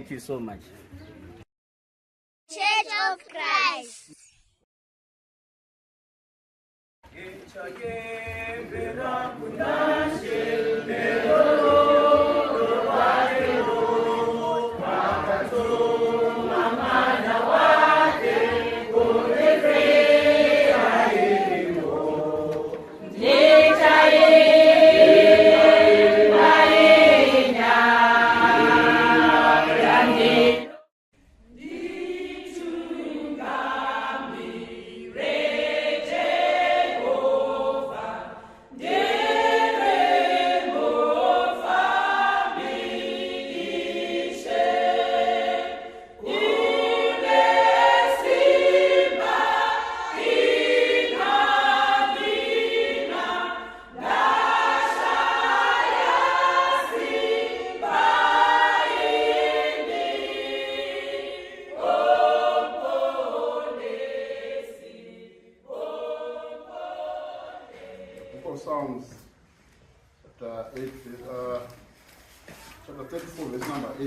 Thank you so much. Church of Christ.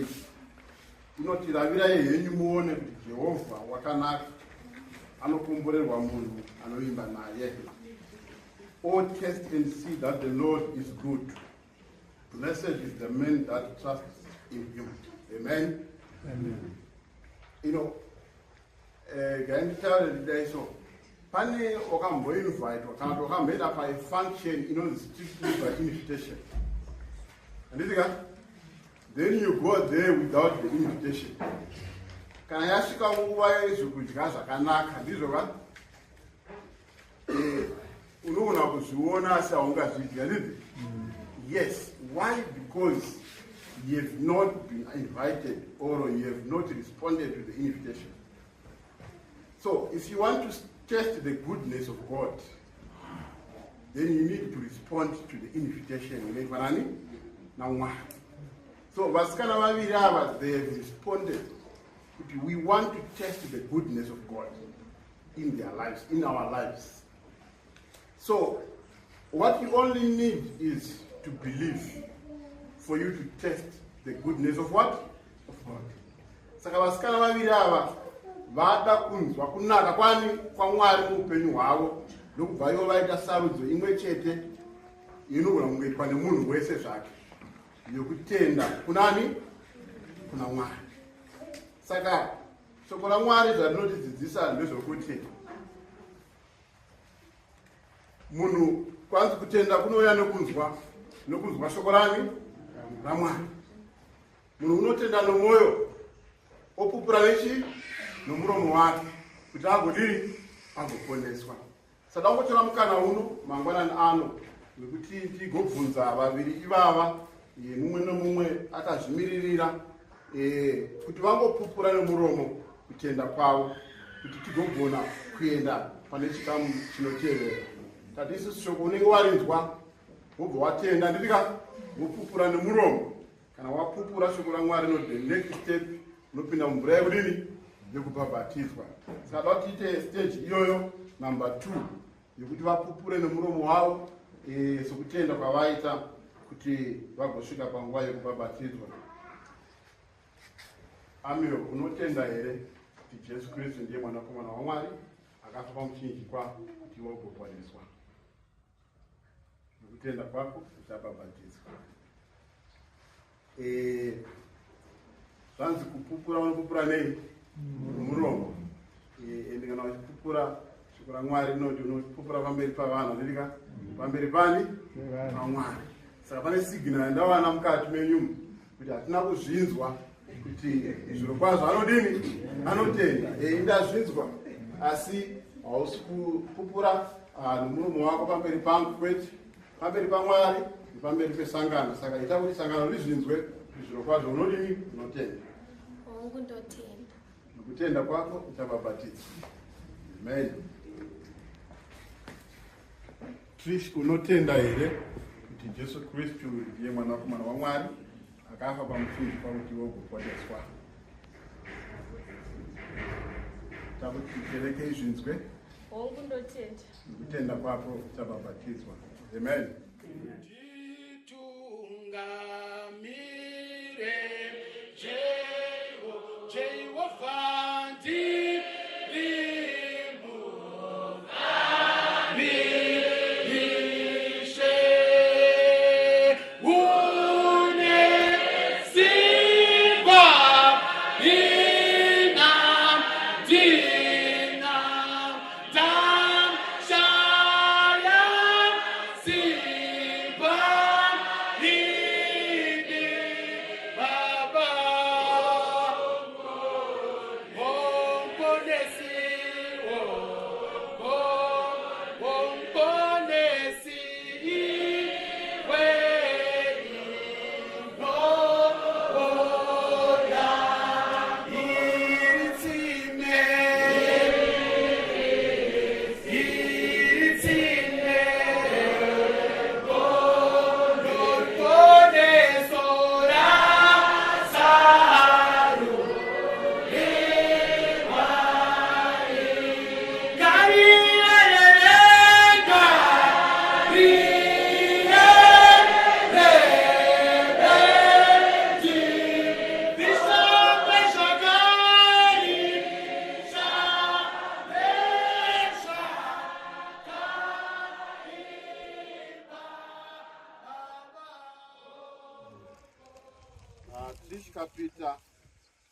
8 inoti ravirai henyu muone kuti Jehovha wakanaka, anokomborerwa munhu anoimba naye. Oh, test and see that the Lord is good. Blessed is the man that trusts in him. Amen. Amen. You know, so pane wakamboinvitwa kana kuti wakamboenda pafunction inonzi strictly by invitation. Andizika? Then you go there without the invitation. Kana yasvika nguva yezvekudya zvakanaka ndizvo ka unoona kuzviona asi haungazvidya ndizvo. Yes. Why? Because you have not been invited or you have not responded to the invitation. So if you want to test the goodness of God, then you need to respond to the invitation. So vasikana vaviri ava, they have responded. We want to test the goodness of God in their lives, in our lives. So what you only need is to believe for you to test the goodness of what? Of God. Saka vasikana vaviri ava vada kunzwa kunaka kwani kwa Mwari muupenyu hwavo ndokubva ivo vaita sarudzo imwe chete inogona kungoitwa nemunhu wese zvake yokutenda kunani? Kuna Mwari. Saka shoko raMwari zvarinotidzidzisa ndezvokuti munhu kwanzi kutenda kunouya nokunzwa shoko rani? RaMwari. Munhu unotenda nomwoyo opupura nechi? Nomuromo wake kuti agodini? Agoponeswa. Sada ngotora mukana uno mangwanani ano nekuti tigobvunza vaviri ivava mumwe nomumwe akazvimiririra kuti vangopupura nemuromo kutenda kwavo kuti tigogona kuenda pane chikamu chinotevera. Tati isusu shoko unenge warinzwa wobva watenda ndivika wopupura nemuromo. Kana wapupura shoko raMwari no the next step unopinda mumvura yekudini? Yekubhabhatidzwa. Saka da tiite stage iyoyo number 2 yokuti vapupure nemuromo wavo sokutenda kwavaita kuti vagosvika panguva yekubhabhatidzwa. Amiyo, unotenda here kuti Jesu Kristu ndiye mwanakomana waMwari akafa pamuchinjikwa kuti wagoponeswa? Nokutenda kwako uchabhabhatidzwa. Zvanzi kupupura vanopupura nei? Muromo. Ende kana uchipupura shoko raMwari rinoti unopupura pamberi pavanhu ndivika pamberi pani? PaMwari. Saka pane signal yandawana mukati menyumu kuti hatina kuzvinzwa kuti zviro kwazvo anodini? Anotenda. Indazvinzwa asi hausi kupupura nomuromo wako pamberi pangu kwete, pamberi paMwari nepamberi pesangano. Saka ita kuti sangano rizvinzwe kuti zviro kwazvo unodini? Unotenda. Nokutenda kwako uchabhabhatidzwa. Amen. Unotenda here kuti Jesu Kristu ndiye mwanakomana waMwari akafa pamuchinjikwa kuti wogoponeswa? Takuti kereke izvinzwe nokutenda kwako uchabhabhatidzwa. Amen. Baba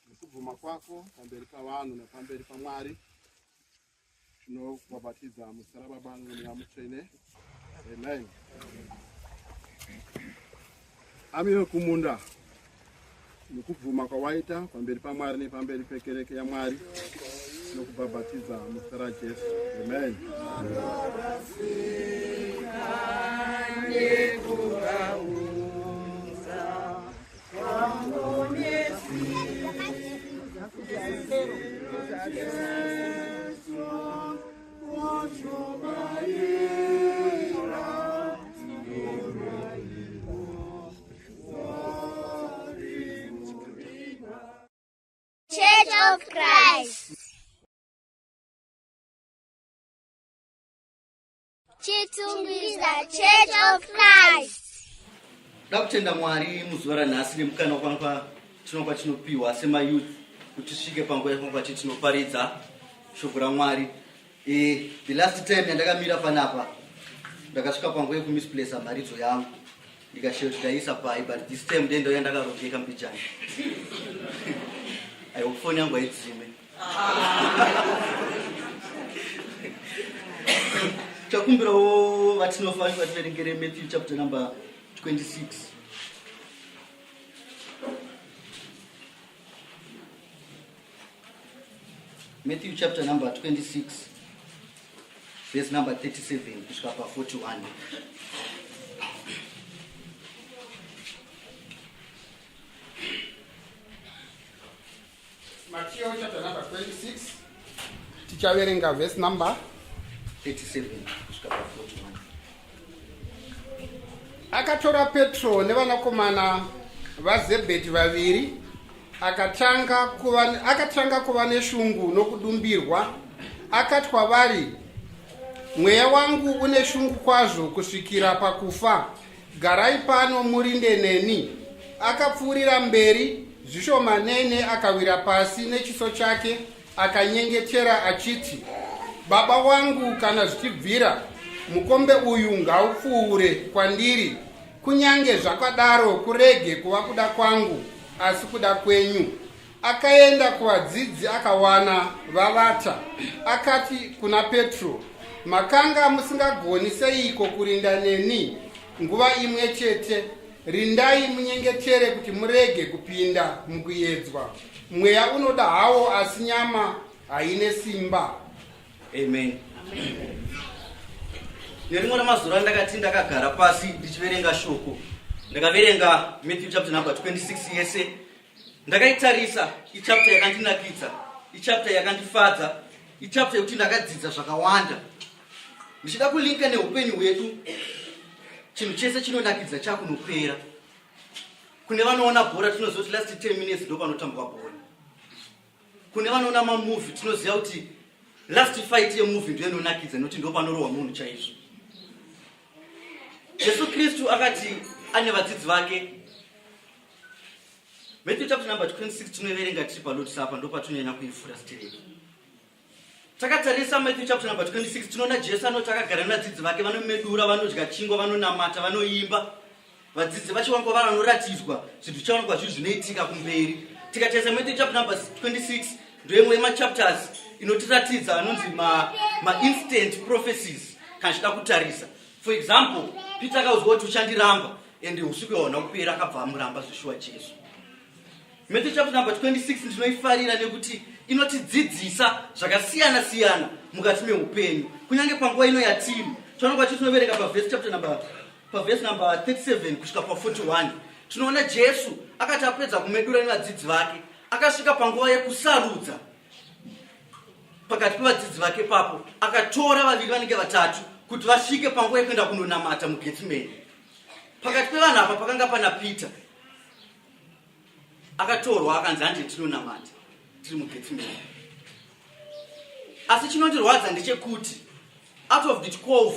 nekubvuma kwako pamberi pavanhu nepamberi paMwari tinokubhabhatidza muzita raBaba noMweya Mutsvene. Amen. Amiwe kumunda nekubvuma kwawaita pamberi paMwari nepamberi pekereke yaMwari tinokubhabhatidza muzita raJesu. Amen. Church of Christ. Chitungwiza Church of Christ. Dakutenda Mwari muzuva ranhasi nemukana kwanga tinopiwa sema youth kuti tisvike panguva yakwanga tinoparidza shoko raMwari. The last time yandakamira panapa ndakasvika panguva yekumisplace mharidzo yangu ndikashiya kuti ndaisa pai, but this time ndendo yandakarongeka mbijani. Aiwa foni yangu haidzime. Takumbirawo vatinofanirwa tiverengere Matthew chapter number 26. Matthew chapter number 26, verse number 37 kusvika pa41. Matthew chapter number 26. Tichaverenga verse number 37 kusvika pa41. Akatora Petro nevanakomana vaZebhedhi vaviri akatanga kuva neshungu nokudumbirwa. Akati kwavari, mweya wangu une shungu kwazvo kusvikira pakufa. Garai pano murinde neni. Akapfuurira mberi zvishomanene akawira pasi nechiso chake akanyengetera achiti, Baba wangu, kana zvichibvira mukombe uyu ngaupfuure kwandiri. Kunyange zvakadaro kurege kuva kuda kwangu asi kuda kwenyu. Akaenda kuvadzidzi akawana vavata. Akati kuna Petro, makanga musingagoni seiko kurinda neni nguva imwe chete? Rindai munyengetere kuti murege kupinda mukuedzwa. Mweya unoda hawo asi nyama haine simba. Amen. Nerimwe ramazuva ndakati ndakagara pasi ndichiverenga shoko, ndakaverenga Matthew chapter number 26 yese. Ndakaitarisa ichapter yakandinakidza, ichapter yakandifadza, ichapter yekuti ndakadzidza zvakawanda. Ndichida kulinka neupenyu hwedu, chinhu chese chinonakidza chakunopera. Kune vanoona bhora tinoziva kuti last 10 minutes ndo panotambwa bhora. Kune vanoona mamovie tinoziva kuti last fight yemovie ndo inonakidza nokuti ndo panorohwa munhu chaizvo. Jesu Kristu akati ane vadzidzi vake. Matthew chapter number 26 tinoverenga tiri palotisa apa ndo patinonyanya kuifurastireka. Takatarisa Matthew chapter number 26 tinoona Jesu anoti akagara navadzidzi vake, vanomedura, vanodya chingwa, vanonamata, vanoimba. Vadzidzi vacho vangu vanoratidzwa zvinhu chavangu zvizvi zvinoitika kumberi. Tikatarisa Matthew chapter number 26 ndo imwe yemachapters inotiratidza anonzi ma-instant prophecies kana chida kutarisa. For example, Peter akaudzwa kuti uchandiramba ende usiku hwaona kupera akabva amuramba Joshua Jesu. Matthew chapter number 26 ndinoifarira nekuti inotidzidzisa zvakasiyana siyana mukati meupenyu. Kunyange panguva ino yatiri tinoona kuti tinoverenga paverse number 37 kusvika pa41. Tinoona Jesu akati apedza kumedura nevadzidzi vake akasvika panguva yekusarudza pakati pevadzidzi vake papo, akatora vaviri vanenge vatatu kuti vasvike panguva yekuenda kunonamata muGetsemane. Pakati pevanhu apa pakanga pana Peter. Akatorwa akanzi hande tinonamata tiri muGetsemane. Asi chinondirwadza ndechekuti out of the 12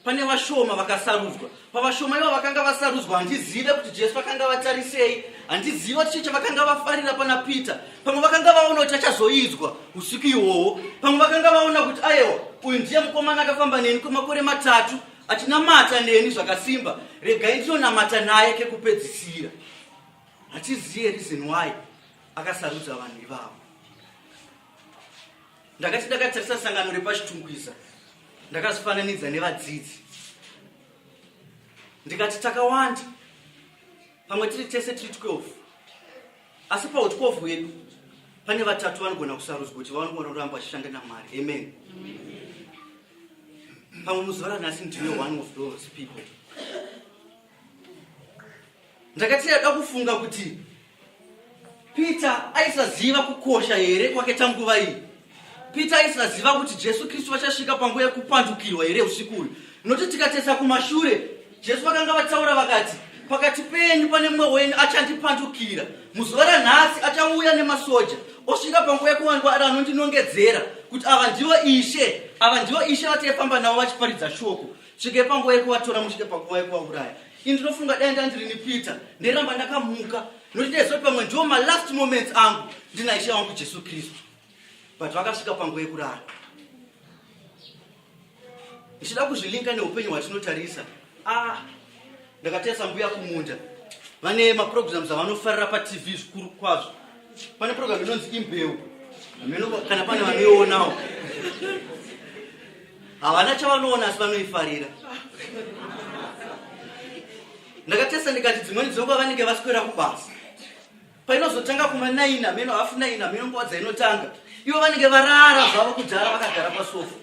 pane vashoma vakasarudzwa. Pavashoma ivo vakanga vasarudzwa handizive kuti Jesu vakanga vatarisei, handizive kuti chavakanga vafarira pana Peter. Pamwe vakanga vaona kuti achazoidzwa usiku ihwohwo, pamwe vakanga vaona kuti aiwa uyu ndiye mukomana akafamba neni kwemakore 3 achinamata neni zvakasimba, regai ndinonamata naye kekupedzisira. Hatiziye reason why. akasarudza vanhu ivavo. Ndakati ndakatarisa sangano repachitungwiza ndakazifananidza nevadzidzi ndikati takawanda pamwe tiri tese tiri 12 asi pa12 hwedu pane vatatu vanogona kusarudzwa kuti vanogona kuramba vachishanda naMwari. Amen. Pamwe muzuva ranhasi ndine one of those people. Ndakati ndada kufunga kuti Peter aisaziva kukosha here kwake tanguva iyi. Peter aisaziva kuti Jesu Kristu vachasvika panguva yekupandukirwa here usiku uyu. Noti tikatesa kumashure Jesu vakanga vataura vakati pakati penyu pane mumwe wenyu achandipandukira. Muzuva ranhasi achauya nemasoja osvika panguva yekuwandwa anondinongedzera kuti ava ndivo ishe vatefamba navo vachiparidza shoko svike panguva yekuvatora musvike panguva yekuvauraya. Ini ndinofunga dai ndandirini Peter nderamba ndakamuka noti ndezoti pamwe ndiwo malast moments angu ndina ishe wangu Jesu Kristu. But vakasvika panguva yekurara. Ichida kuzvilinga neupenyu hwatinotarisa. Ndakatarisa mbuya kumunda vane maprograms avanofarira paTV zvikuru kwazvo. Pane program inonzi Imbeu. Kana pane vanoionawo havana chavanoona asi vanoifarira. Ndakatarisa ndikati dzimweni dzenguva vanenge vaswera kubasa painozotanga kuma9 meno hafu 9 meno nguva dzainotanga ivo vanenge varara zvavo kudhara vakagara pasofa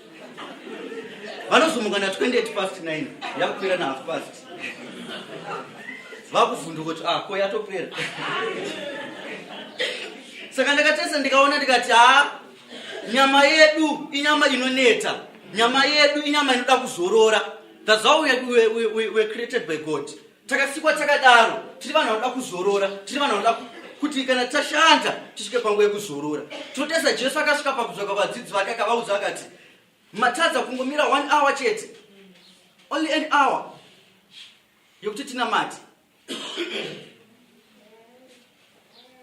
vanozomuka na 9:28 yakupera na 1/2 vakuvhunduka kuti ko yatopera. Saka ndakatarisa ndikaona ndikati nyama yedu inyama inoneta, nyama yedu inyama inoda kuzorora. That's how we were created by God. Takasikwa takadaro tiri vanhu vanoda kuzorora, tiri vanhu vanoda kuti kana tashanda tisvike panguva yekuzorora. Tinotesa Jesu akasvika pakudzoka vadzidzi vake akavaudza akati matadza kungomira 1 hour chete, only an hour yokuti tinamati.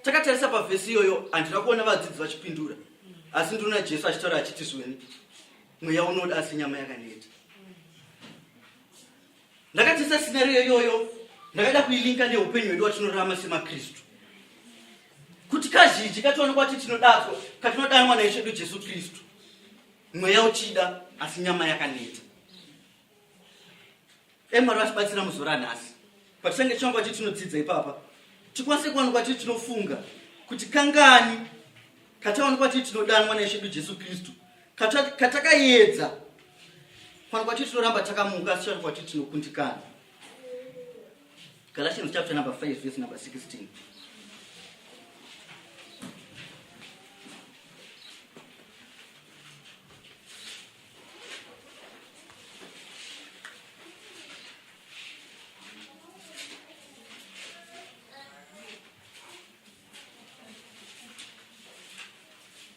Takatarisa pavhesi iyoyo handina kuona vadzidzi vachipindura asi ndinoona Jesu achitaura achiti zweni mweya unoda asi nyama yakaneta. Ndakatarisa scenario iyoyo ndakada kuilinka neupenyu hwedu hwatinorarama semaKristu kuti kazhinji kationekwa kuti tinodadzwa katinodanwa naishe wedu Jesu Kristu mweya uchida asi nyama yakaneta. Mwari vachibatsira muzuva ranhasi patisange changwa kuti tinodzidza ipapa tikwanise kuwanikwa kuti tinofunga kuti kangani kataonekwa kuti tinodanwa naishe wedu Jesu Kristu katakaedza kuwanikwa kuti tinoramba takamuka asi kuwanikwa kuti tinokundikana. Galatians chapter number 5 verse number 16.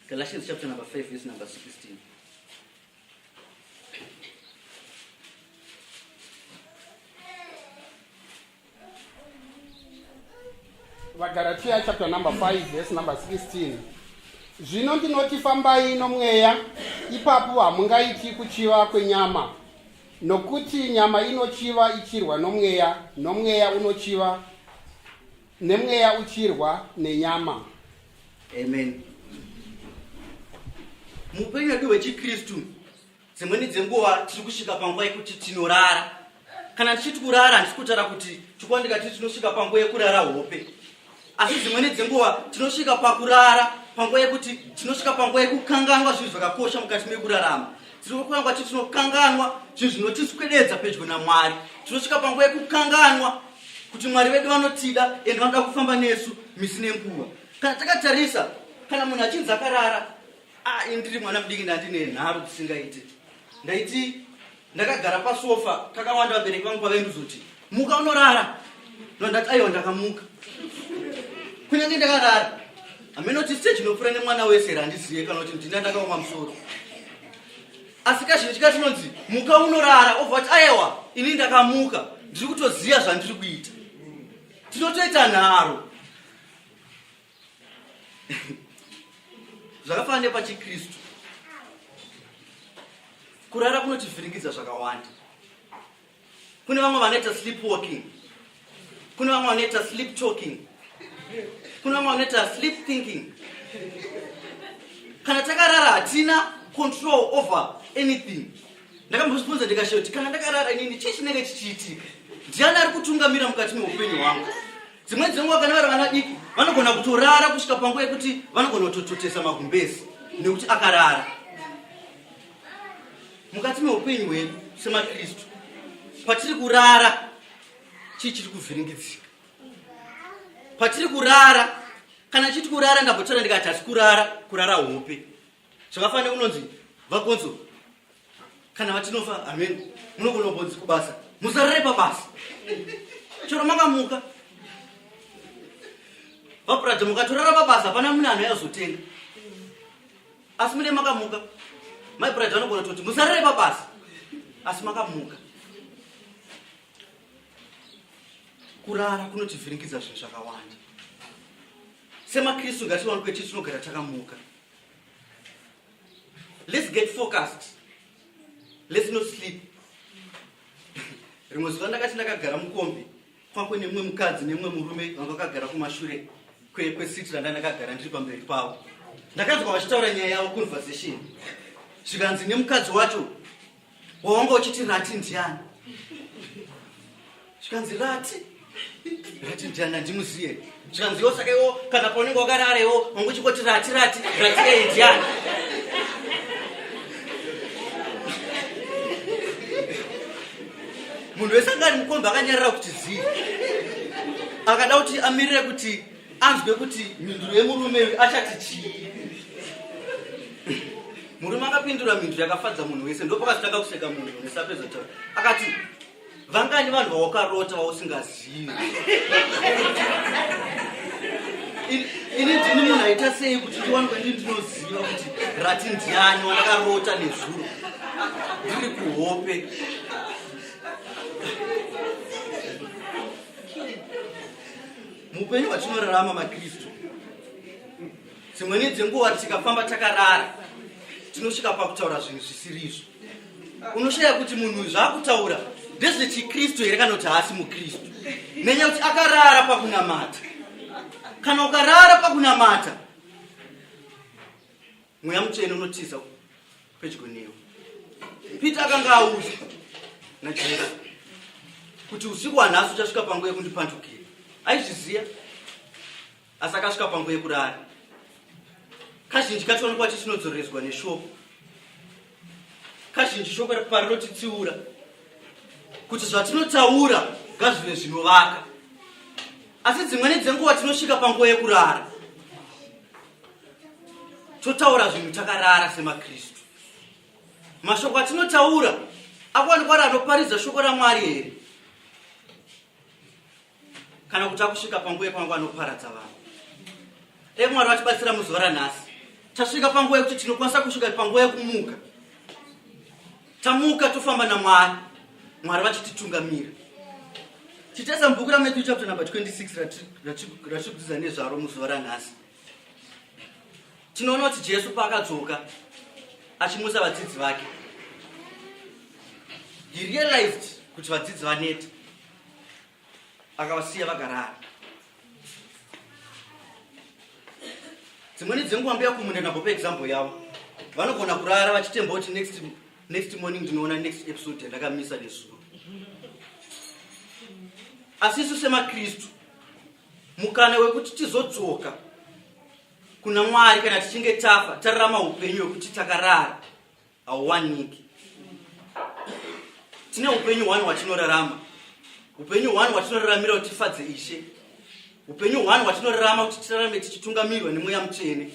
Galatians chapter number 5 verse number 16. Galatia chapter number 5 verse number 16. Zvino ndinoti fambai nomweya ipapo hamungaiti kuchiva kwenyama, nokuti nyama inochiva ichirwa nomweya, nomweya unochiva nemweya uchirwa nenyama. Amen. Mupenyu hwedu hwechikristu dzimweni dzenguva tiri kusvika panguva yekuti tinorara. Kana tichiti kurara handisi kutaura kuti chikuva ndikati tinosvika panguva yekurara hope, asi dzimweni dzenguva tinosvika pakurara panguva yekuti tinosvika panguva yekukanganwa zvinhu zvakakosha mukati mekurarama. Tinokuanga kuti tinokanganwa zvinhu zvinotiswededza pedyo naMwari. Tinosvika panguva yekukanganwa kuti Mwari vedu vanotida ende vanoda kufamba nesu misi nenguva. Kana takatarisa kana munhu achinzi akarara ndiri mwana mudiki ndandine nharo dzisingaiti ndaiti ndakagara pasofa takawanda vabereki vangu pavainduzoti muka unorara ndandati aiwa ndakamuka kunyange ndakarara hamenoti stage inopfuura nemwana wese randizive kana kuti ndina ndakaoma musoro asi kazhinji katinonzi muka unorara obva kuti aiwa ini ndakamuka ndiri kutoziva zvandiri kuita. Tinotoita nharo zvakafanana nepachikristu. Kurara kunotivhiringidza zvakawanda. Kune vamwe vanoita sleepwalking, kune vamwe vanoita sleep talking, kuna vanoita sleep thinking. Kana takarara hatina control over anything. Ndakambozvibvunza ndikashayo kuti kana ndakarara inini chii chinenge chichiitika, ndiani ari kutungamira mukati meupenyu hwangu. Dzimweni dzenguva kana vari vana diki vanogona kutorara kusvika panguva yekuti vanogona kutototesa magumbezi nekuti akarara. Mukati meupenyu hwedu semakristu, patiri kurara chii chiri kuvhiringidzika. Patiri kurara, kana chiti kurara ndambotora ndikati hasi kurara hope. Zvakafanira kunonzi vakonzo kana vatinofa, amen, munogona kubonzi kubasa, musarare pabasa chero makamuka. Vapuradza mukatorara pabasa hapana mune anhu yazotenga, asi mune makamuka. Maipuradza vanogona kutoti musarare pabasa asi makamuka. Kurara kunotivhiringidza zvinhu zvakawanda. Semakristu ngatiwanikwe tichi tinogara takamuka. Let's get focused. Let's not sleep. Rimwe zuva ndakati ndakagara mukombi kwakwe nemumwe mukadzi nemumwe murume vanga vakagara kumashure kwesiti randa ndakagara ndiri pamberi pavo. Ndakanzwa vachitaura nyaya yavo conversation. Zvikanzi nemukadzi wacho wawanga uchiti rati ndiani. Zvikanzi rati ndiani handimuziye. Zvikanzi iwo saka iwo kana paunenge wakararawo wanga uchingoti rati ei ndiani. Munhu wese anga ari mukombe akanyarara kuti zii, akada kuti amirire kuti anzwe kuti mhinduro yemurume achati chii. Murume akapindura mhinduro yakafadza munhu wese, ndopakazotanga kuseka munhu nesapedza taura. Akati vangani vanhu vawakarota vausingazivi. Ini ndini munhu aita sei kuti ndiwanikwe ndinoziva kuti rati ndiani wandakarota nezuro ndiri kuhope. Mupenyu hwatinorarama makristu, dzimweni dzenguva tikafamba takarara tinosvika pakutaura zvinhu zvisirizvo. Unoshaya kuti munhu uyu zvaakutaura ndezvechikristu here kana kuti haasi mukristu, nenyaya kuti akarara pakunamata. Kana ukarara pakunamata, mweya mutsvene unotiza pedyo newe. Pita akanga audzwa naJesu kuti usiku hwanhasi uchasvika panguva yekundipandukira. Aizviziva, asi akasvika panguva yekurara. Kazhinji katinoonekwa tichinodzorezwa neshoko. Kazhinji shoko parinotitsiura kuti zvatinotaura ngazvive zvinovaka. Asi dzimweni dzenguva tinosvika panguva yekurara totaura zvinhu takarara semakristu. Mashoko atinotaura akuwanikwa ari anoparidza shoko raMwari here, kana kuti akusvika panguva yepanguva anoparadza vanhu. Dai Mwari vatibatsira muzuva ranhasi, tasvika panguva yekuti tinokwanisa kusvika panguva yekumuka. Tamuka tofamba naMwari, Mwari vachititungamira. Tichitesa mubhuku raMatthew chapter number 26 ratikudzidza nezvaro muzuva ranhasi. Tinoona kuti Jesu paakadzoka achimusa vadzidzi vake, he realized kuti vadzidzi vaneta, akavasiya vagarara. Dzimweni dzenguva mbuya kumunda nambopa example yavo, vanogona kurara vachitemba kuti next morning ndinoona next episode yandakamisa nezuva. Asi isu semakristu, mukana wekuti tizodzoka kuna Mwari kana tichinge tafa tararama upenyu hwekuti takarara hauwaniki. Tine upenyu hwani hwatinorarama, upenyu hwani hwatinoraramira kuti tifadze Ishe, upenyu hwani hwatinorarama kuti tirarame tichitungamirwa nemweya mutsvene.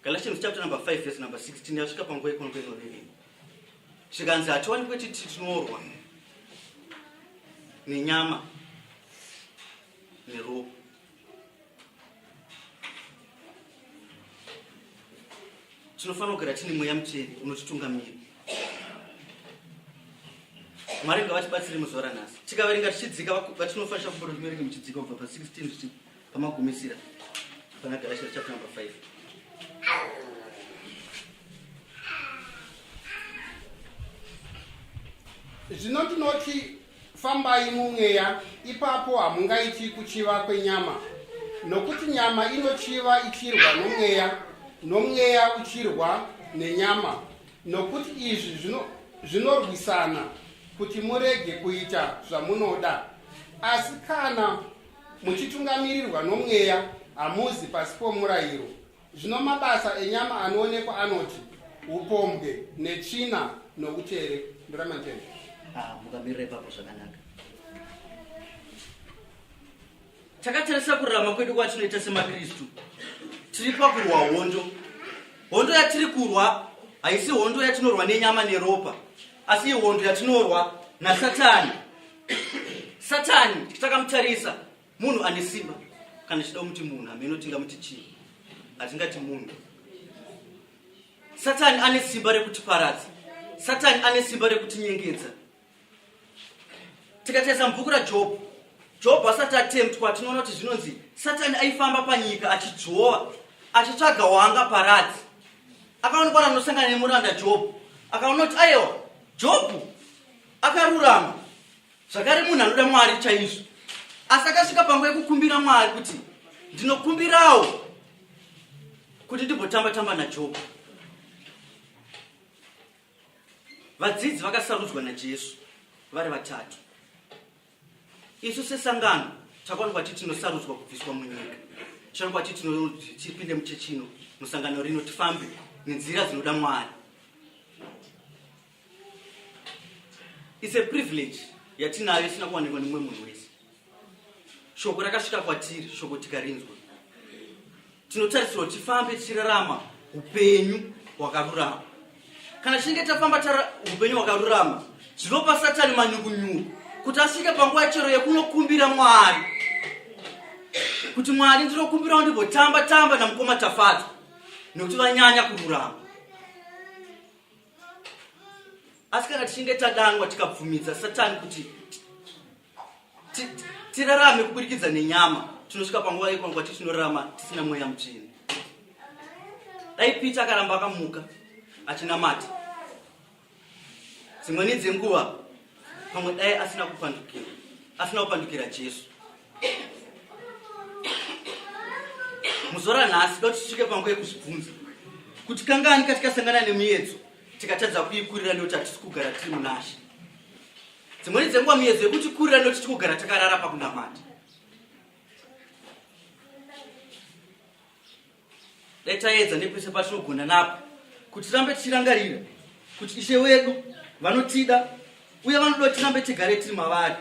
Galatians chapter number 5 verse number 16 yasvika panguva yekonokwenorevi. Zvikanzi hatiwanikwe titi tinorwa nenyama neropa. Tinofanira kugara tine mweya mutsvene unotitungamira. Mwari ngavatibatsire muzuva ranhasi. Tikaverenga tichidzika vatinofanira kuverenga muchidzika kubva pa16 pamagumisira pana Galatians chapter number 5. Zvino tinoti fambai mumweya, ipapo hamungaiti kuchiva kwenyama. Nokuti nyama inochiva ichirwa nomweya, nomweya uchirwa nenyama. Nokuti izvi zvinorwisana kuti murege kuita zvamunoda. Asi kana muchitungamirirwa nomweya, hamuzi pasi pomurayiro. Zvino mabasa enyama anoonekwa anoti upombwe netsvina noutere. Ndoramantende. Mukamirira ipapo zvakanaka. Takatarisa kurarama kwedu kwatinoita semaKristu. Tiri pakurwa hondo. Hondo yatiri kurwa haisi hondo yatinorwa nenyama neropa, asi hondo yatinorwa naSatani. Satani takamutarisa munhu ane simba. Kana chida kumuti munhu, ameno tingamuti chii? Hatingati munhu. Satani ane simba rekutiparadza. Satani ane simba rekutinyengedza. Tikatarisa mubhuku raJobhu, Jobhu asati atemptwa, tinoona kuti zvinonzi Satani aifamba panyika achidzvova, achitsvaga waangaparadza. Akaonekwa anosangana nemuranda Jobhu, akaona kuti aiwa, Jobhu akarurama, zvakare munhu anoda Mwari chaizvo. Asi akasvika panguva yekukumbira Mwari kuti ndinokumbirawo kuti ndimbotamba-tamba naJobhu. Vadzidzi vakasarudzwa naJesu vari vatatu. Isu sesangano takaonekwa kuti tinosarudzwa kubviswa munyika. Tinoonekwa kuti tipinde muchechino musangano rino tifambe nenzira dzinoda Mwari. It's a privilege yatinayo isina kuwanikwa nemumwe munhu wese. Shoko rakasvika kwatiri, shoko tikarinzwa. Tinotarisirwa kuti tifambe tichirarama upenyu hwakarurama. Kana tichinge tafamba upenyu hwakarurama, zvinopa Satani manyukunyuku kuti asvike panguva chero yekunokumbira Mwari. Kuti Mwari ndinokumbirawo ndimbotamba-tamba namukoma Tafadzwa, nokuti vanyanya kururama. Asi kana tichinge tadanwa tikabvumidza Satani kuti tirarame kuburikidza nenyama, tinosvika panguva yekonwa tichinorarama tisina mweya mutsvene. Dai Pita akaramba akamuka achinamata, dzimweni dzenguva pamwe dai asina kupandukira Jesu. Muzora nhasi kuti tisvike panguva yekuzvibvunza kuti kangani katikasangana nemuyedzo tikatadza kuikurira nekuti hatisi kugara tiri munashe. Dzimweni dzenguva muyedzo yekuti kurira nekuti tiri kugara takarara pakunamata. Dai taedza nepese patinogona napo kuti tirambe tichirangarira kuti Ishe wedu vanotida uye vanoda tirambe tigare tiri mavari,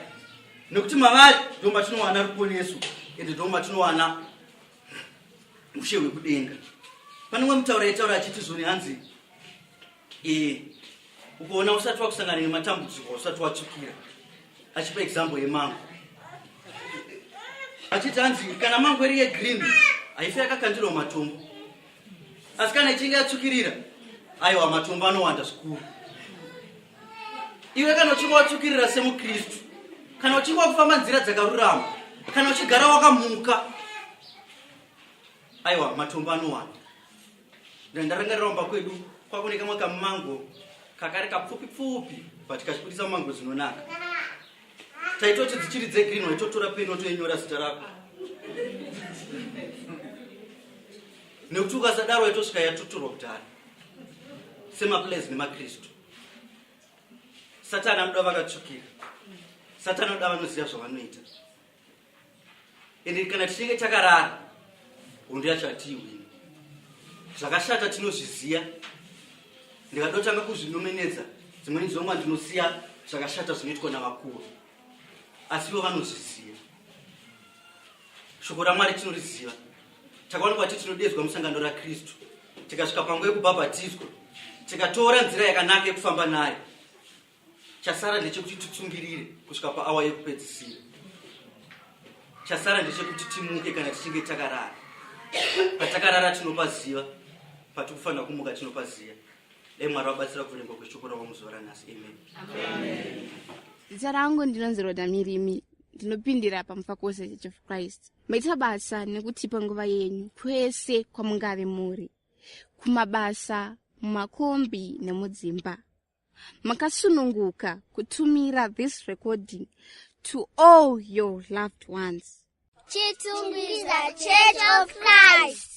nekuti mavari ndo matinowana ruponeso ende ndo matinowana ushe hwekudenga. Pane mumwe mutauro aitaura achiti zvoni hanzi ukaona usati wakusangana nematambudziko usati watsvukira, achipa example yemango. Achiti hanzi kana mango iri yegreen haifi yakakandirwa matombo, asi kana ichinge yatsvukirira aiwa matombo anowanda zvikuru. Iwe kana uchinge watsvukirira semuKristu, kana uchinge wakufamba nzira dzakarurama, kana uchigara wakamuka, aiwa matombo anowanda. Ndandarangarira mumba kwedu kwakuoneka makamango kakari kapfupi-pfupi, but kachipurisa mango dzinonaka. Taitoti dzichiri dzegreen waitotora peni watoinyora zita rako. Nekuti ukasadaro waitosvika yatuturwa kudhara. SemaPlays nemaKristu. Satani anoda vakatsvukira. Satani anoda vanoziva zvavanoita. Ende kana tichinge takarara, hondo yacho hatiiwini. Zvakashata tinozviziya. Ndikadotanga kuzvinomenedza, dzimweni dzomwa ndinosiya zvakashata zvinoitwa navakuru. Asi ivo vanozviziya. Shoko raMwari tinoriziva. Takaonekwa kuti tinodedzwa musangano raKristu. Tikasvika panguva yekubhabhatidzwa, tikatora nzira yakanaka yekufamba nayo. Chasara ndechekuti titsungirire kusvika paawa yekupedzisira. Chasara ndechekuti timuke kana tichinge takarara. Patakarara tinopaziva, patikufanira kumuka tinopaziva. Dai Mwari wabatsira kurengwa kweshoko rawo muzora nhasi. Amen. Zita rangu ndinonzi Roda Mirimi, ndinopindira paMufakose Church of Christ. Maita basa nekutipa nguva yenyu kwese kwamungave muri, kumabasa, mumakombi nemudzimba. makasununguka kutumira this recording to all your loved ones. Chitungwiza Church of Christ.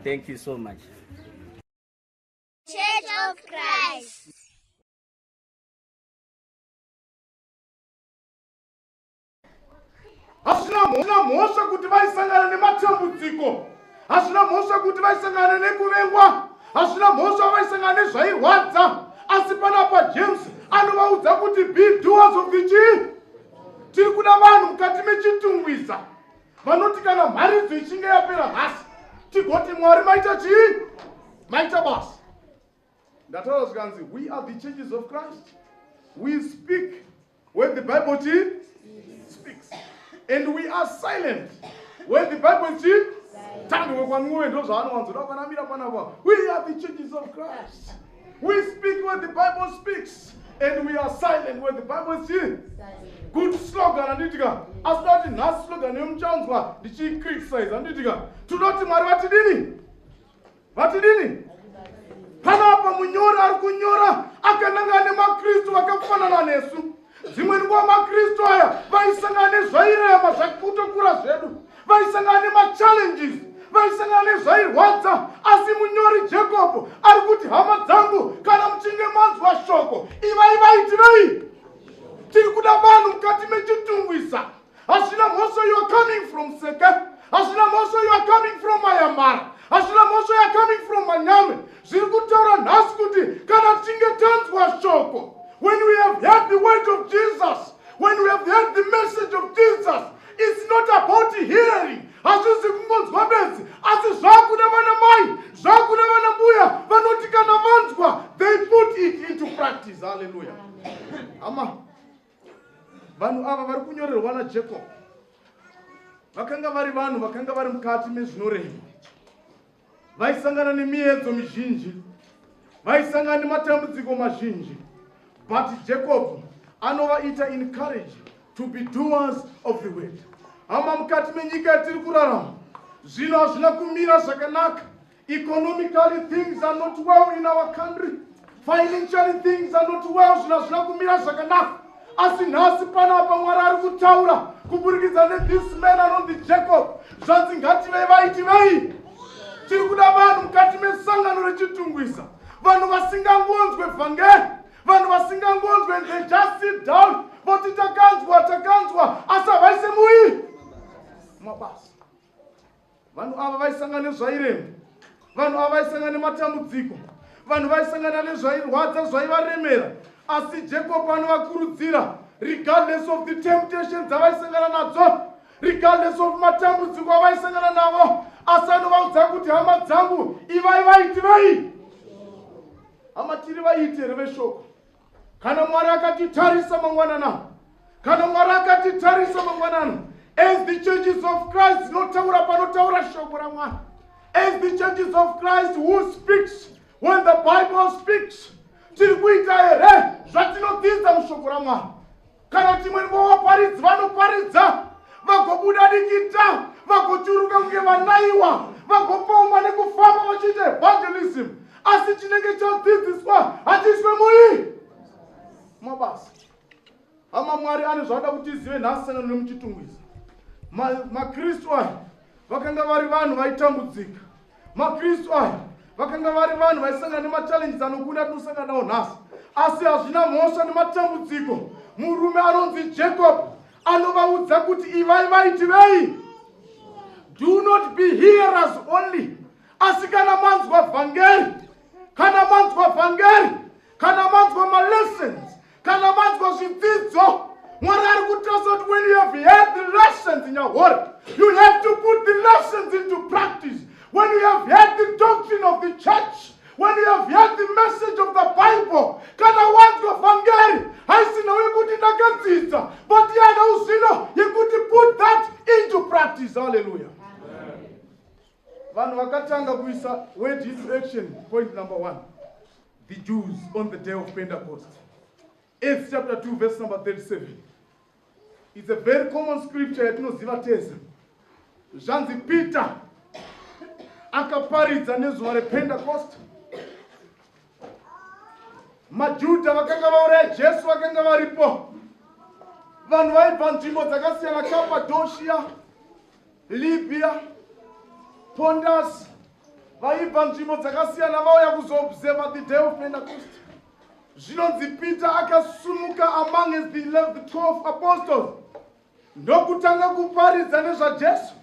Thank you so much. Church of Christ. Hasina mhosva kuti vaisangana nematambudziko, hasina mhosva kuti vaisangana nekuvengwa, hasina mhosva vaisangana nezvairwadza, asi panapa James anovaudza kuti be doers of the deed. Tiri kuda vanhu mukati mechitungwiza vanoti kana mharidzo ichinge yapera nhasi tigoti Mwari maita chii? Maita basa. Ndataura zvikanzi we are the churches of Christ. We speak when the Bible speaks. And we are silent when the Bible speaks. We are the churches of Christ. We speak when the Bible speaks. And we are silent when the Bible speaks. Good slogan, anditika. Asati na slogan yomchanzwa ndichi criticize anditika. Tunoti Mwari vatidini? Vatidini? Panapa munyora ari kunyora akanangana nemakristu akafanana nesu. Dzimweni nguva makristu aya vaisangana nezvairema zvakutokura zvedu. Vaisangana nemachallenges. Vaisangana nezvairwadza. Asi munyori Jacob ari kuti hama dzangu kana muchinge manzwa shoko ivai vaitirei. Tiri kuda vanhu mukati mechitungwiza. Hasina mhosva you are coming from Seke. Hasina mhosva you are coming from Mayamara. Hasina mhosva you are coming from Manyame. Zviri kutaura nhasi kuti kana tichinge tanzwa shoko, when we have heard the word of Jesus, when we have heard the message of Jesus, it's not about hearing. Hazvisi kungonzwa bedzi, asi zvakuda vana mai, zvakuda vana mbuya vanoti kana vanzwa, they put it into practice. Hallelujah. Ama vanhu ava vari kunyorerwa naJacob vakanga vari vanhu vakanga vari mukati mezvinorema, vaisangana nemiedzo mizhinji, vaisangana nematambudziko mazhinji, but Jacob anovaita encourage to be doers of the word. Hama mukati menyika yatiri kurarama zvino hazvina kumira zvakanaka. Economically things are not well in our country. Financially things are not well. Zvino hazvina kumira zvakanaka. asi nhasi panapa Mwari ari kutaura kuburikidza this man anonzi Jacob. Zvanzi ngativei vaiti vei. Tiri kuda vanhu mukati mesangano rechitungwisa, vanhu vasingangonzwe vhangeri, vanhu vasingangonzwe, they just sit down voti takanzwa asi havaise mabasa. Vanhu ava vaisangana nezvairema, vanhu ava vaisangana nematambudziko, vanhu vaisangana nezvairwadza zvaivaremera, asi Jacob anovakurudzira regardless of the temptations dzavaisangana nadzo, regardless of matambudziko avaisangana navo, asi anovaudza kuti hama dzangu ivai vaiti vei. Hama tiri vaiti here veshoko. Kana Mwari akatitarisa mangwanana, kana Mwari akatitarisa mangwanana, as the churches of Christ, notaura panotaura shoko raMwari, as the churches of Christ who speaks when the Bible speaks, tiri kuita here zvatinodzidza mushoko raMwari. Kana timwe vovaparidzi vanoparidza vagobuda dikita, vagochuruka kunge vanaiwa, vagopomwa nekufamba vachiita evangelism, asi chinenge chadzidziswa hatiswe mabasa. Hama Mwari ane zvada kuti izive nhasi sangano nemuchitungwisa. Makristu aya vakanga vari vanhu vaitambudzika. Makristu aya vakanga vari vanhu vaisangana nemachallenges anokunda tinosangana nawo nhasi, asi hazvina mhosva nematambudziko. Murume anonzi Jacob anovaudza kuti ivai vaiti vei. Do not be hearers only, asi kana manzwa vhangeri, kana manzwa vhangeri, kana manzwa malessons, kana manzwa zvidzidzo, Mwari ari kutaura kuti when you have heard the lessons in your word, you have to put the lessons into practice. When you have heard the doctrine of the church, when you have heard the message of the Bible, kana wanzwa vhangeri, haisina wekuti ndakadzidza, but yana uzino yekuti put that into practice. Hallelujah. Vanhu vakatanga kuisa word into action. Point number 1. The Jews on the day of Pentecost. Acts chapter 2 verse number 37. It's a very common scripture yatinoziva tese. Zvanzi Peter akaparidza nezuva rePentecost. Majudha vakanga vauraya Jesu vakanga varipo. Vanhu vaibva nzvimbo dzakasiyana, Cappadocia, Libya, Pontus, vaibva nzvimbo dzakasiyana vauya kuzoobserva the day of Pentecost. Zvinonzi Peter akasumuka among the 12 apostles ndokutanga kuparidza nezvaJesu.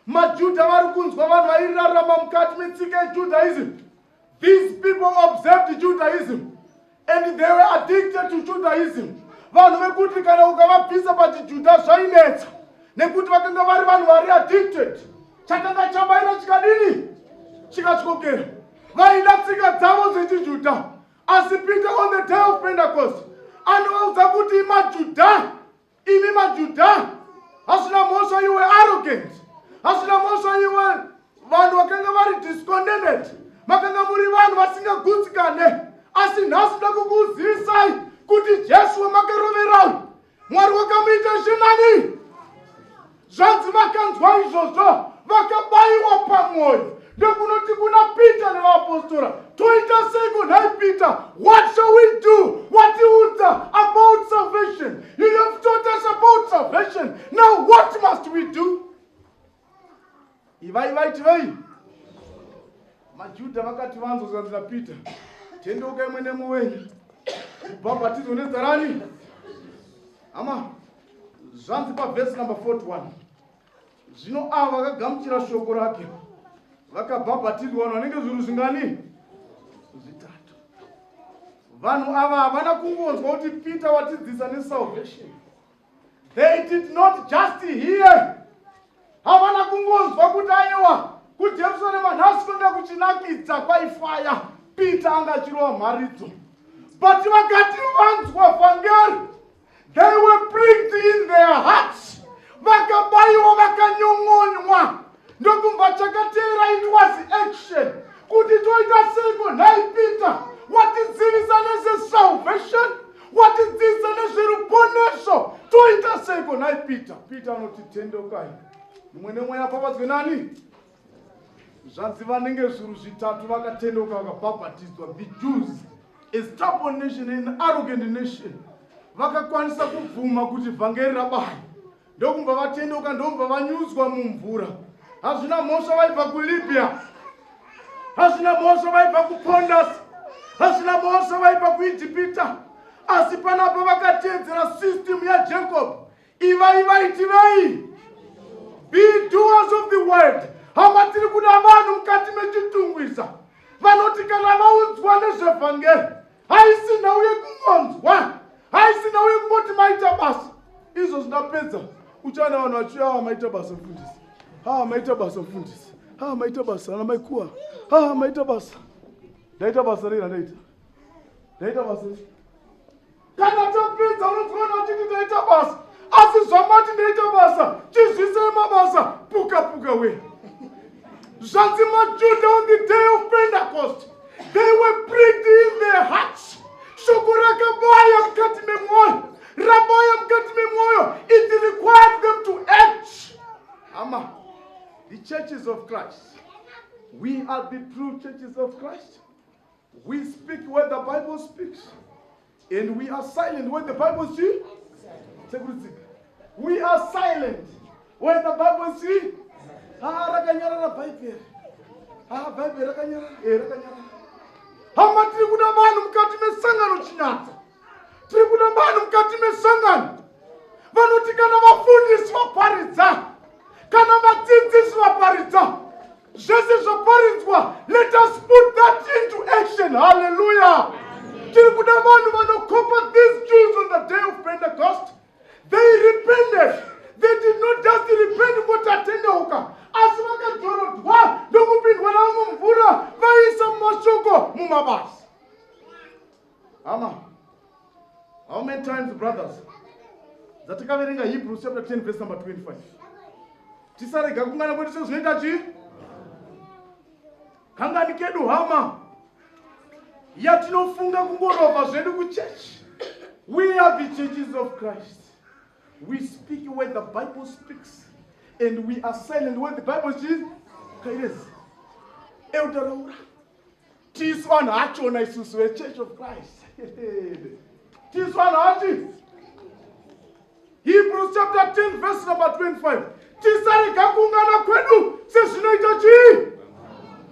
Majudha vari kunzwa vanhu vairarama mukati metsika yeJudaism. These people observed Judaism and they were addicted to Judaism. Vanhu vekuti kana ukavabvisa pachiJudha zvainetsa nekuti vakanga vari vanhu vari addicted. Chakanga chabaira chikadini chikatyokera, vaida tsika dzavo dzechiJudha. Asi Peter on the day of Pentecost anovaudza kuti majudha, imi majudha, hasina mhosva iwe arrogant, hasina mhosva iwe vanhu vakanga vari discontented, makanga muri vanhu vasingagutsikane, asi nhasi ndoda kukuzivisai kuti Jesu wamakarovera Mwari wakamuita shinani. Zvanzi vakanzwa izvozvo vakabayiwa pamwoyo. Ndokunoti kuna Peter nevapostora, toita seiko nhai Peter, what shall we do? Watiudza about salvation. You have taught us about salvation. Now what must we do? Ivai vaiti vei. Majudha vakati vanzwa zvanzi Peter, tendoka imwe nemuwenyu kubhabhatidzwa nezita rani. Hama, zvanzi paverse number 41. Zvino ava vakagamuchira shoko rake vakabhabhatidzwa vanenge zviuru zvingani? Zvitatu. Vanhu ava havana kungonzwa kuti Peter watidzisa nesalvation. They did not just hear. Havana kungonzwa kuti aiwa kuJerusarema nhasi kwenda kuchinakidza kwaifaya Peter angachirova mharidzo. But vakati vanzwa vhangeri, they were pricked in their hearts. Vakabayiwa vakanyong'onywa. Ndokumva chakatera, it was action. Kuti toita seiko nhai Peter, watidzivisa nezvesalvation, watidzivisa nezveruponeso, toita seiko nhai Peter. Peter anoti tendokai. Mumwe nemwe apa vazwe nani? Zvanzi vanenge zviuru zvitatu vakatendoka vakabhabhatidzwa. The Jews, a stubborn nation, an arrogant nation, vakakwanisa kubvuma kuti vhangeri rabayi ndokubva vatendoka ndobva vanyudzwa mumvura. Hazvina mhosva vaibva kuLibya, hazvina mhosva vaibva kuPondas, hazvina mhosva vaibva kuIjipita, asi panapa vakateedzera system yaJacob. Ivai vaitivei, be doers of the word. Hama tiri kuda vanhu mukati mechitungwiza vanoti kana vaunzwa nezvevhangeri haisi nhau yekungonzwa, haisi nhau yekungoti maita basa. Izvo zvinapedza uchana vanhu vachiya maita basa mfundisi, maita basa mfundisi, maita basa ana maikuwa, maita basa. Ndaita basa rei ndaita basa rei. Kana tapedza unozwana vachiti ndaita basa, asi zvamati ndaita basa chizvisei mabasa puka we. Zvanzi maJudha on the day of Pentecost, they were pricked in their hearts. Shoko rakabaya mukati memwoyo, rabaya mukati memwoyo. It required them to act. Ama, the churches of Christ, we are the true churches of Christ. We speak where the Bible speaks, and we are silent when the Bible speaks. We are silent when the Bible speaks. Rakanyarara Bible. Bible rakanyarara. Hama tiri kuda vanhu mukati mesangano chinyatsa. Tiri kuda vanhu mukati mesangano vanoti kana vafundisi vaparidza, kana vadzidzisi vaparidza, zvese zvaparidzwa, let us put that into action. Hallelujah. Tiri kuda vanhu vanokopa these Jews on the day of Pentecost. They repented. They did not just repent mutatendeuka, asi vakadzorodwa ndokupindwa navo mumvura vaisa mashoko mumabasa. How many times, brothers, zatakaverenga Hebrews chapter 10 verse number 25. Tisarega kungana kwedu sezvinoita chii? Kangani kedu hama yatinofunga kungorova zvedu kuchechi. We are the churches of Christ. We speak when the Bible speaks, and we are silent when the Bible says. Yes. Eudaraura. This one actually is the Church of Christ. This one actually. Hebrews chapter 10 verse number 25. Tisarega kungana kwedu sezvinoita chii?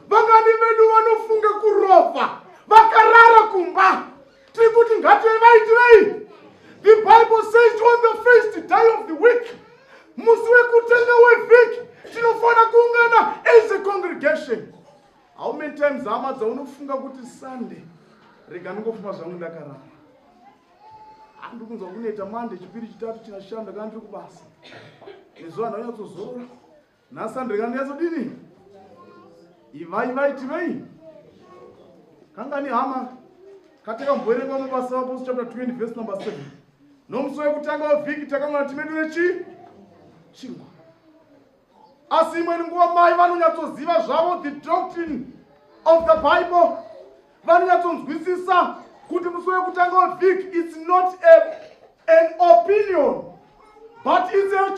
Vangani vedu vanofunga kurova, vakarara kumba. Tiri kuti ngativaitirei. The Bible says on the first day of the week, musi wekutenga wevhiki, tinofana kuungana as a congregation. How many times hama dzaunofunga kuti Sunday rega ndingofuma zvangu ndakarara, andikunzwa kunoita Monday chipiri chitatu chinashanda kana ndiri kubasa, nezuva ndanyatsodzorora nhasi ndirega ndinyatsodini. Ivai vaitivei. Kangani hama katekamboerenga mabasa aPostles chapter 20 verse number 7. Nomusi wekutanga wevhiki takanga timedure chingwa. Asi imweni nguva mai vanonyatsoziva zvavo the doctrine of the Bible. Vanonyatsonzwisisa kuti musi wekutanga wevhiki it's not an opinion, but it's a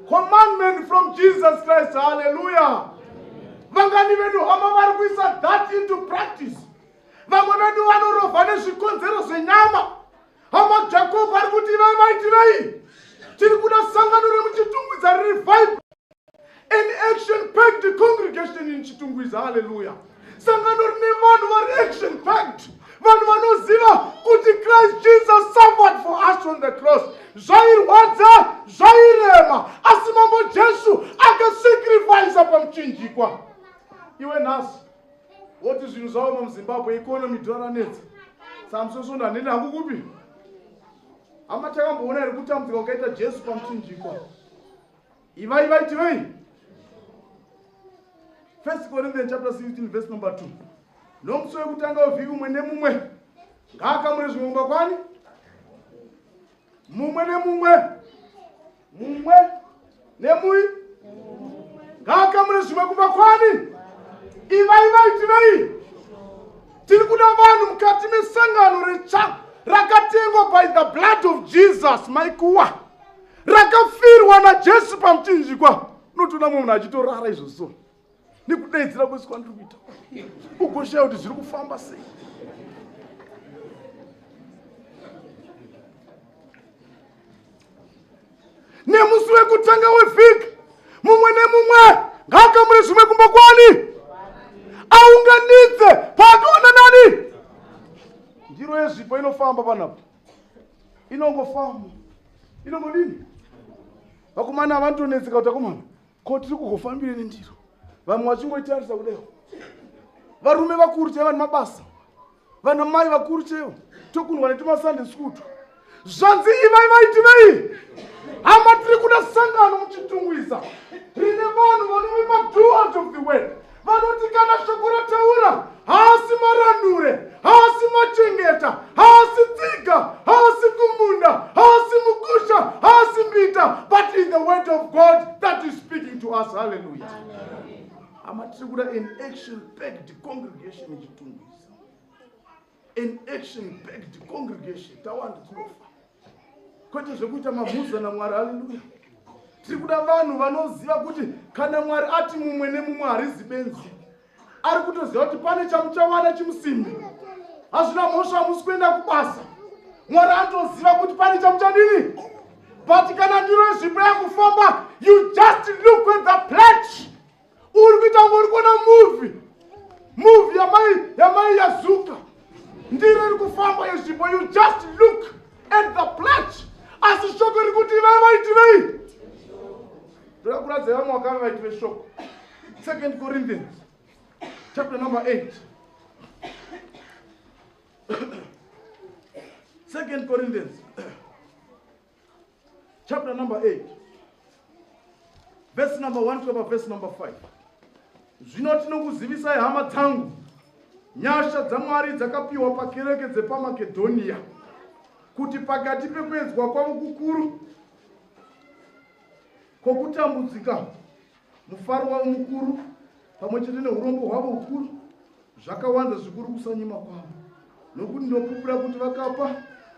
commandment from Jesus Christ. Hallelujah. Vangani vedu hama vari kuisa that into practice. Vamwe vedu vanorova nezvikonzero zvenyama. Hama Jacob ari kuti vaitirei. Tiri kuda sangano remuchitungwiza revival. An action-packed congregation in Chitungwiza. Hallelujah. Sangano rine vanhu vari action-packed. Vanhu vanoziva kuti Christ Jesus suffered for us on the cross. Zvairwadza, zvairema, asi mambo Jesu akasacrifice pamuchinjikwa. Iwe nhasi woti zvinhu zvavo muZimbabwe economy dollar net. Samsung hanende hangu kupi? Hama takamboona here kutambudzika kwakaita Jesu pamuchinjikwa. Ivai vaitivei. 1 Corinthians chapter 16 verse number 2. Nomusi wekutanga wevhiki umwe nemumwe ngaakamure zvimwe mungwakwani. Mumwe nemumwe ngaakamure zvimwe kumbakwani. Ivai vaitivei. Tiri kuda vanhu mukati mesangano recha rakatengwa by the blood of Jesus, maikuwa rakafirwa naJesu pamuchinjikwa. Unotoona munhu achitorara izvozvo nekudaidzira kwese kwandiri kuita ugoshaya kuti zviri kufamba sei. nemusi wekutanga wevhiki mumwe nemumwe ngaakamure zvimwe kumbokwani aunganidze paakaona nani. Ndiro yezvipo inofamba panapa, inongofamba, inongodini. Vakomana havanotonetseka kuti akomana ko tiri kugofambire nendiro, vamwe vachingoitarisa kudaiwo. Varume vakuru chaivo nemabasa, vanamai vakuru chaivo tokundwa netumasunday school. Zvanzi ivai vaitivei, hama tiri kuda sangano muchitungwiza rine vanhu vanovipa doers of the word, vanoti kana shoko rataura haasi marandure, haasi machengeta, haasi tsiga, haasi kumunda, haasi mukusha, haasi mbita, but in the word of God that is speaking to us. Hallelujah. Hama tiri kuda an action-packed congregation muchitungwiza, an action-packed congregation. Tawanda tinofa kwete zvekuita mabhuza naMwari. Haleluya. Tiri kuda vanhu vanoziva kuti kana Mwari ati mumwe nemumwe harizi benzi, ari kutoziva kuti pane chamuchawana chimusimbe. Hazvina mhosva hamusi kuenda kubasa, Mwari anotoziva kuti pane chamuchadini. But kana ndiro yezvipo yakufamba, you just look at the plate. Uri kuita ngori kuona movie yamai yazuka. Ndiro iri kufamba yezvipo, you just look at the plate. Asi shoko riri kuti ivai vaitivei. Ndoda kuradza vamwe vakava vaitive shoko. 2 Corinthians chapter number 8. 2 Corinthians chapter number 8 verse number 1 to verse number 5. Zvino tinokuzivisai hama dzangu nyasha dzaMwari dzakapiwa pakereke dzepaMakedhonia, kuti pakati pekuedzwa kwavo kukuru kwokutambudzika mufaro wavo mukuru pamwe chete neurombo hwavo hukuru zvakawanza zvikuru kusanyima kwavo, nokuti ndopupura kuti vakapa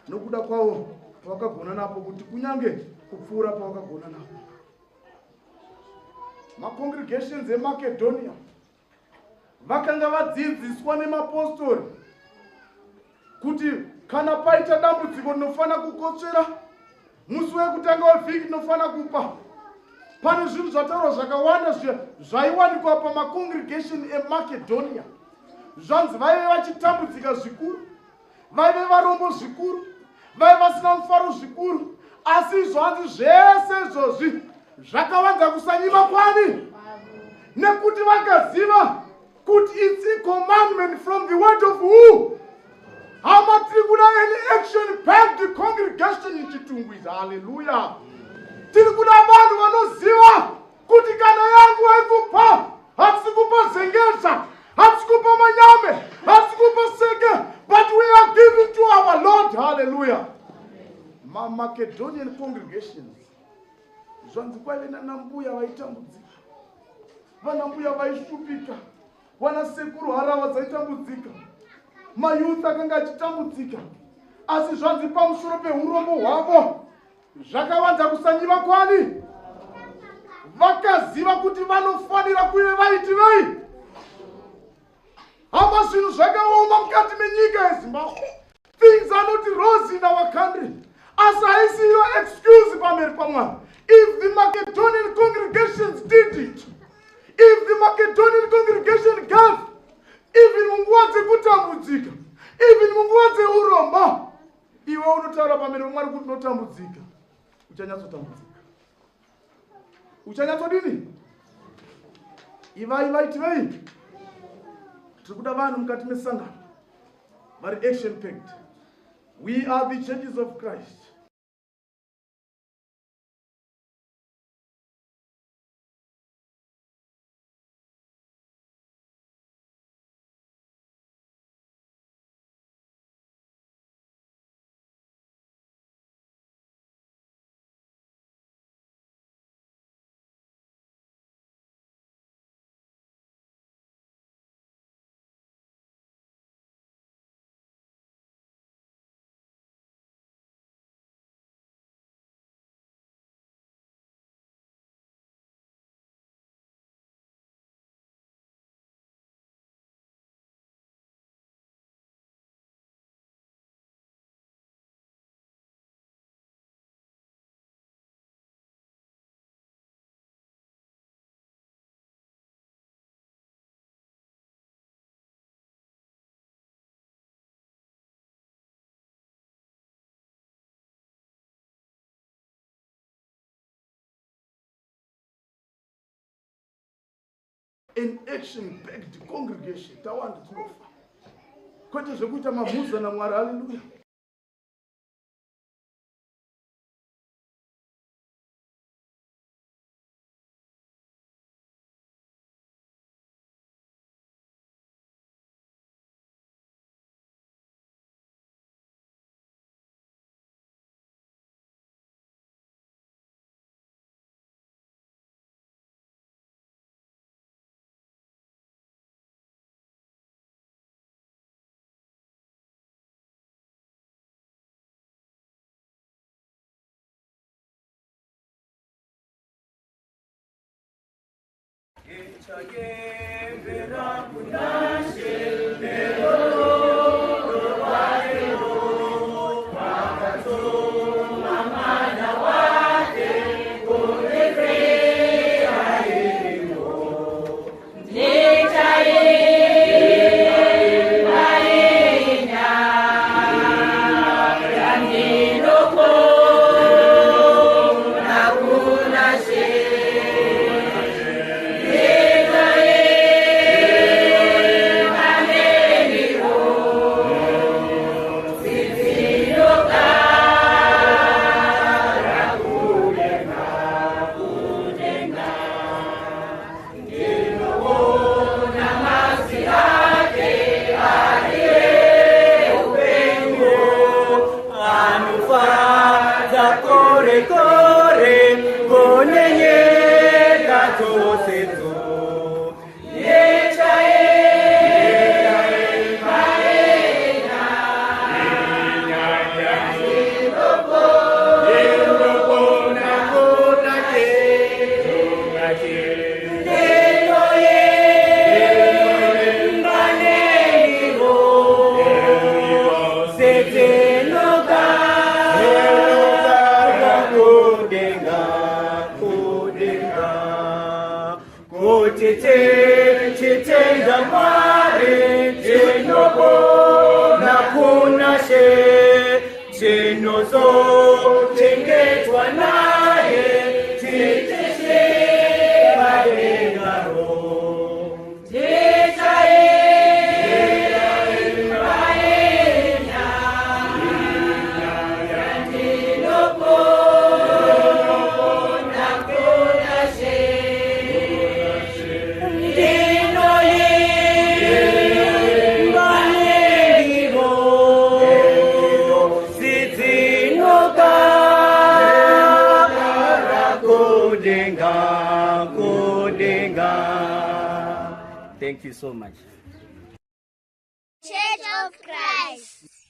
nokuda kwavo pavakagona napo, kuti kunyange kupfuura pavakagona napo. Macongregations eMakedhonia vakanga vadzidziswa nemapostori kuti kana paita dambudziko ndinofana kukotsvera, musi wekutanga wevhiki ndinofana kupa. Pane zvinhu zvataurwa zvakawanda zvaiwanikwa pamacongregation eMakedhonia. Zvanzi vaive vachitambudzika zvikuru, vaive varombo zvikuru, vaive vasina mufaro zvikuru, asi zvanzi zvese izvozvi zvakawanza kusanyima kwani, nekuti vakaziva kuti it's a commandment from the word of who? Hama tiri kuda an action-packed congregation ichitungwiza. Hallelujah. Tiri kuda vanhu vanoziva kuti kana yangu haikupa, hatisi kupa zengeza, hatisi kupa manyame, hatisi kupa seke, but we are giving to our Lord. Hallelujah. Macedonian congregations zvanzi kwaive nanambuya vaitambudzika, vanambuya vaishupika, vanasekuru harava dzaitambudzika, mayouth akanga achitambudzika, asi zvanzi pamusoro peurombo hwavo zvakawanza kusanyima kwani. Vakaziva kuti vanofanira kuve vaitivei. Hama zvinhu zvakaoma mukati menyika yeZimbabwe. Things are not rosy in our country. Asi haisi iyo excuse pamberi paMwari. If the Macedonian congregations did it, if the Macedonian congregation gave, even munguva dzekutambudzika, even munguva dzeuromba, iwe unotaura pamberi paMwari kuti unotambudzika, uchanyatsotambudzika. Uchanyatsodini? Ivai vaitivei. Tiri kuda vanhu mukati mesangano vari action-packed. We are the churches of Christ. an action-packed congregation. Tawanda tinofa. Kwete zvekuita mabhuza naMwari. Hallelujah. Thank you so much. Church of Christ.